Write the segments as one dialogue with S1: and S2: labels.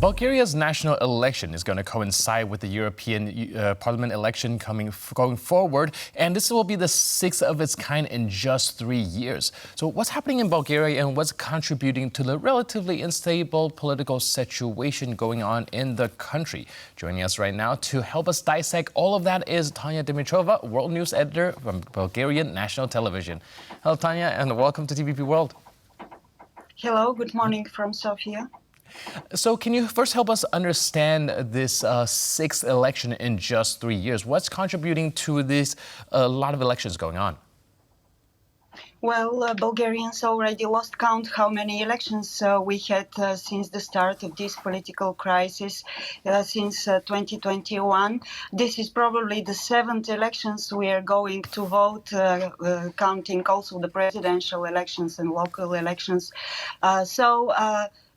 S1: Bulgaria's national election is going to coincide with the European Parliament election going forward, and this will be the sixth of its kind in just 3 years. So what's happening in Bulgaria and what's contributing to the relatively unstable political situation going on in the country? Joining us right now to help us dissect all of that is Tonya Dimitrova, World News Editor from Bulgarian National Television. Hello, Tonya, and welcome to TVP World.
S2: Hello, good morning from Sofia.
S1: So can you first help us understand this sixth election in just 3 years? What's contributing to this lot of elections going on?
S2: Well, Bulgarians already lost count how many elections we had since the start of this political crisis, since 2021. This is probably the seventh elections we are going to vote, counting also the presidential elections and local elections.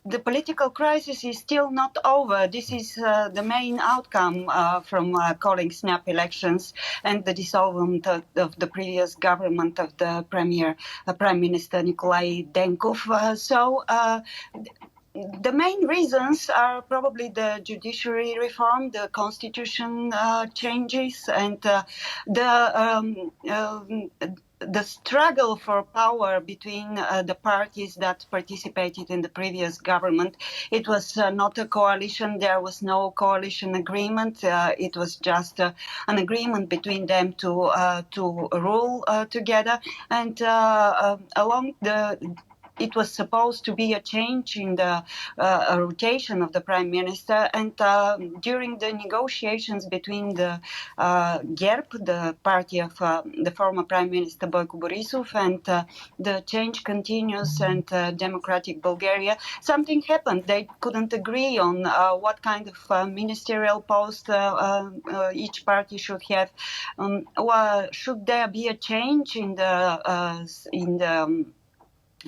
S2: The political crisis is still not over. This is the main outcome from calling snap elections and the dissolvement of the previous government of the Prime Minister Nikolai Denkov. The main reasons are probably the judiciary reform, the constitution changes, and the struggle for power between the parties that participated in the previous government. It was not a coalition. There was no coalition agreement. It was just an agreement between them to rule together. And it was supposed to be a change in the rotation of the prime minister, and during the negotiations between the GERB, the party of the former prime minister Boyko Borisov, and the Change Continues and Democratic Bulgaria, something happened. They couldn't agree on what kind of ministerial post each party should have. Should there be a change in the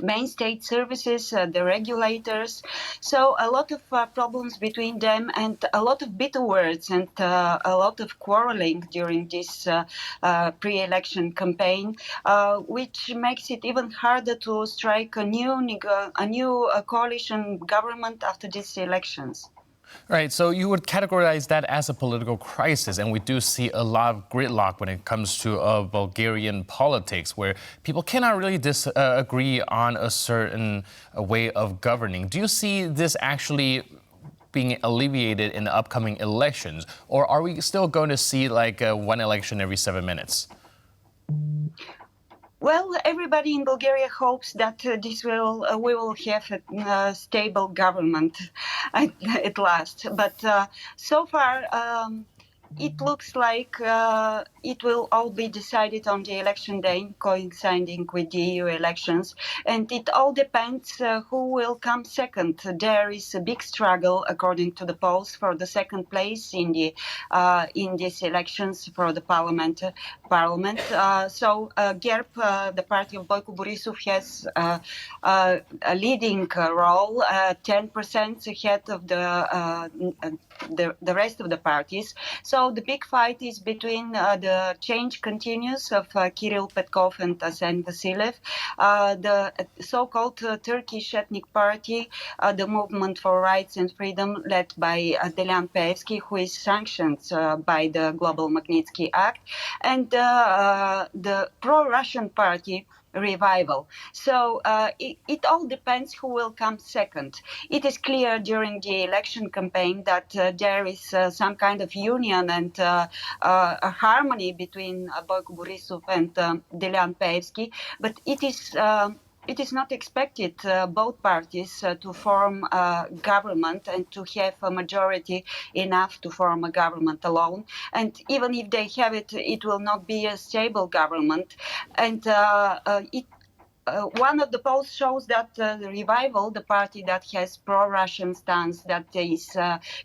S2: main state services, the regulators? So a lot of problems between them, and a lot of bitter words, and a lot of quarreling during this pre-election campaign, which makes it even harder to strike a new coalition government after these elections.
S1: Right, so you would categorize that as a political crisis, and we do see a lot of gridlock when it comes to Bulgarian politics, where people cannot really disagree on a certain way of governing. Do you see this actually being alleviated in the upcoming elections, or are we still going to see like one election every 7 minutes?
S2: Well, everybody in Bulgaria hopes that we will have a stable government at last. But so far, it looks like it will all be decided on the election day, coinciding with the EU elections. And it all depends who will come second. There is a big struggle, according to the polls, for the second place in these elections for the parliament. GERB, the party of Boyko Borisov, has a leading role, 10% ahead of the rest of the parties. So the big fight is between the Change Continues of Kirill Petkov and Asen Vasiliev, the so-called Turkish ethnic party, the Movement for Rights and Freedom, led by Delian Peevski, who is sanctioned by the Global Magnitsky Act, and the pro-Russian party, Revival. So it all depends who will come second. It is clear during the election campaign that there is some kind of union and a harmony between Boyko Borisov and Delian Peevski, but it is not expected both parties to form a government and to have a majority enough to form a government alone. And even if they have it, it will not be a stable government. And one of the polls shows that the Revival, the party that has pro-Russian stance, that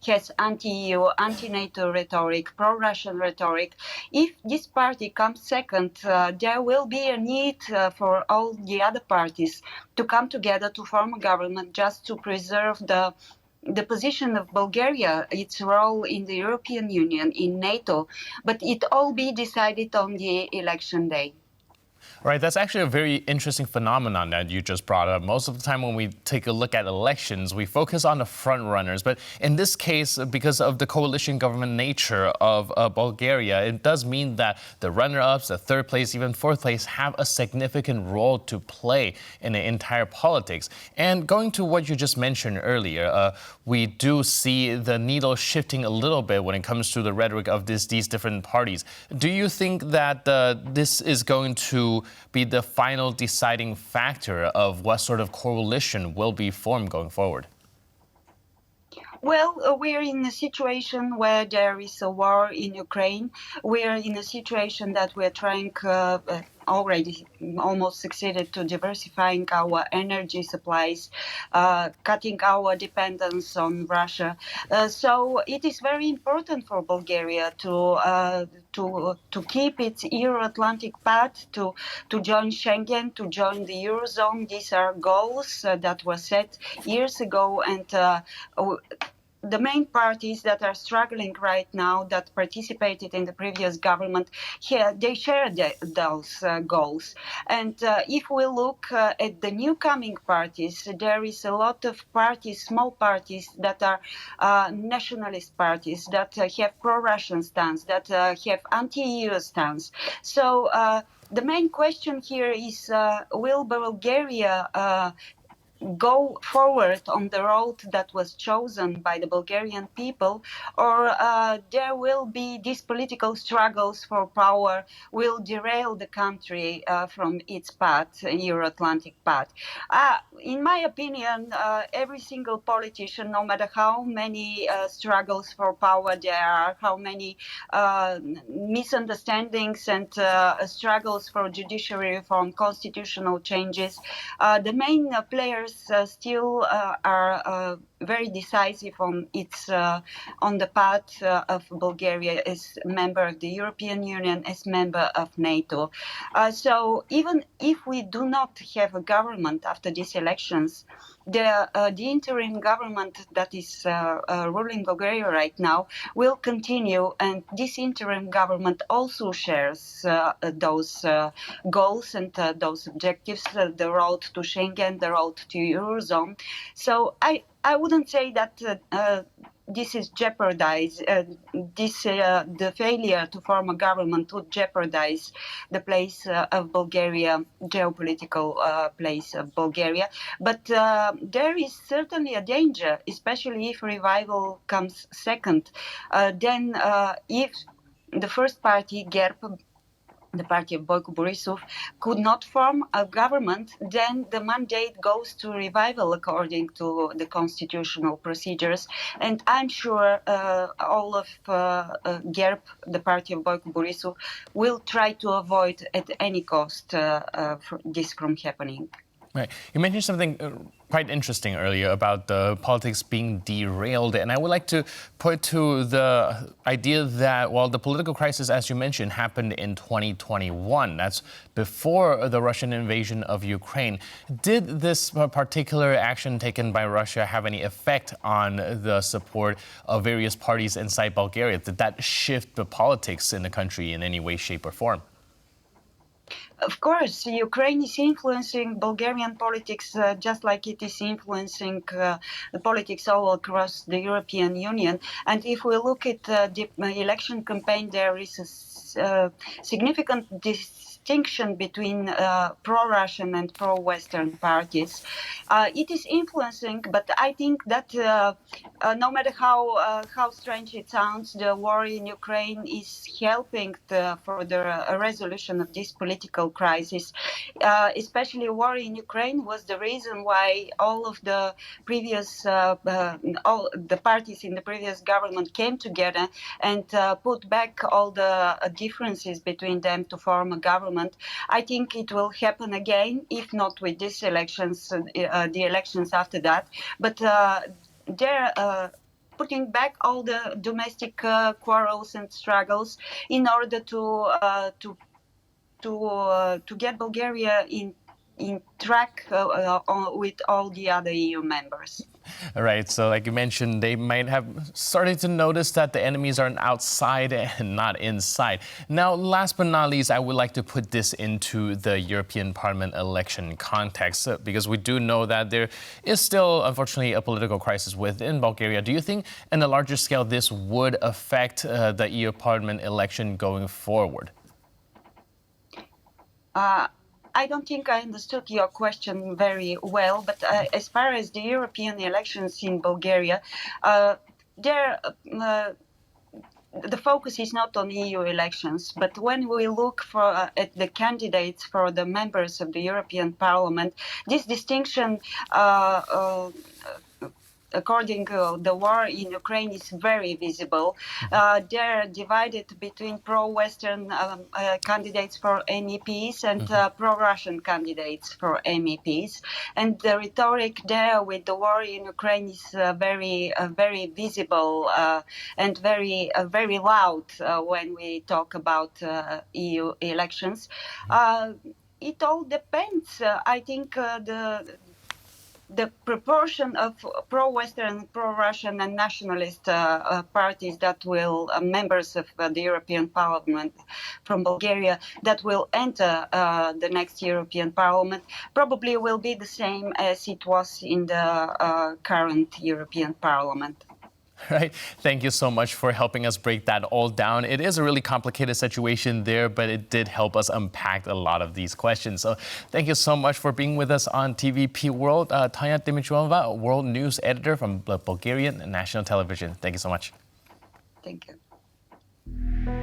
S2: has anti-EU, anti-NATO rhetoric, pro-Russian rhetoric, if this party comes second, there will be a need for all the other parties to come together to form a government, just to preserve the position of Bulgaria, its role in the European Union, in NATO. But it all be decided on the election day.
S1: Right, that's actually a very interesting phenomenon that you just brought up. Most of the time when we take a look at elections, we focus on the front runners. But in this case, because of the coalition government nature of Bulgaria, it does mean that the runner-ups, the third place, even fourth place, have a significant role to play in the entire politics. And going to what you just mentioned earlier, we do see the needle shifting a little bit when it comes to the rhetoric of these different parties. Do you think that this is going to be the final deciding factor of what sort of coalition will be formed going forward?
S2: Well, we're in a situation where there is a war in Ukraine. We're in a situation that we're trying already almost succeeded to diversifying our energy supplies, cutting our dependence on Russia. So it is very important for Bulgaria to keep its Euro-Atlantic path, to join Schengen, to join the Eurozone. These are goals that were set years ago, and the main parties that are struggling right now, that participated in the previous government, they share those goals. And if we look at the new coming parties, there is a lot of parties, small parties, that are nationalist parties, that have pro-Russian stance, that have anti-EU stance. So the main question here is, will Bulgaria go forward on the road that was chosen by the Bulgarian people, or there will be these political struggles for power will derail the country from its path, Euro-Atlantic path. In my opinion, every single politician, no matter how many struggles for power there are, how many misunderstandings and struggles for judiciary reform, constitutional changes, the main players still are very decisive on on the path of Bulgaria as member of the European Union, as member of NATO. So even if we do not have a government after these elections, the interim government that is ruling Bulgaria right now will continue, and this interim government also shares those goals and those objectives, the road to Schengen, the road to Eurozone. So I wouldn't say that this is jeopardized. The failure to form a government would jeopardize the place of Bulgaria, geopolitical place of Bulgaria. But there is certainly a danger, especially if revival comes second. Then, if the first party, GERB, the party of Boyko Borisov, could not form a government, then the mandate goes to revival according to the constitutional procedures. And I'm sure all of GERB, the party of Boyko Borisov, will try to avoid at any cost this from happening.
S1: Right. You mentioned something quite interesting earlier about the politics being derailed. And I would like to point to the idea that, well, the political crisis, as you mentioned, happened in 2021. That's before the Russian invasion of Ukraine. Did this particular action taken by Russia have any effect on the support of various parties inside Bulgaria? Did that shift the politics in the country in any way, shape, or form?
S2: Of course, Ukraine is influencing Bulgarian politics just like it is influencing the politics all across the European Union. And if we look at the election campaign, there is a significant distinction between pro-Russian and pro-Western parties. It is influencing, but I think that no matter how strange it sounds, the war in Ukraine is helping for the resolution of this political crisis. Especially war in Ukraine was the reason why all of the previous all the parties in the previous government came together and put back all the differences between them to form a government. I think it will happen again, if not with these elections, the elections after that. But they're putting back all the domestic quarrels and struggles in order to get Bulgaria in track with all the other EU members.
S1: All right, so like you mentioned, they might have started to notice that the enemies are outside and not inside. Now, last but not least, I would like to put this into the European Parliament election context because we do know that there is still, unfortunately, a political crisis within Bulgaria. Do you think, on a larger scale, this would affect the EU Parliament election going forward?
S2: I don't think I understood your question very well, but as far as the European elections in Bulgaria, there the focus is not on EU elections, but when we look at the candidates for the members of the European Parliament, this distinction according to the war in Ukraine is very visible. They're divided between pro-Western candidates for MEPs and pro-Russian candidates for MEPs. And the rhetoric there with the war in Ukraine is very visible and very loud when we talk about EU elections. It all depends. I think the proportion of pro-Western, pro-Russian and nationalist parties that will, members of the European Parliament from Bulgaria, that will enter the next European Parliament, probably will be the same as it was in the current European Parliament.
S1: Right. Thank you so much for helping us break that all down. It is a really complicated situation there, but it did help us unpack a lot of these questions. So thank you so much for being with us on TVP World. Tonya Dimitrova, World News Editor from Bulgarian National Television. Thank you so much.
S2: Thank you.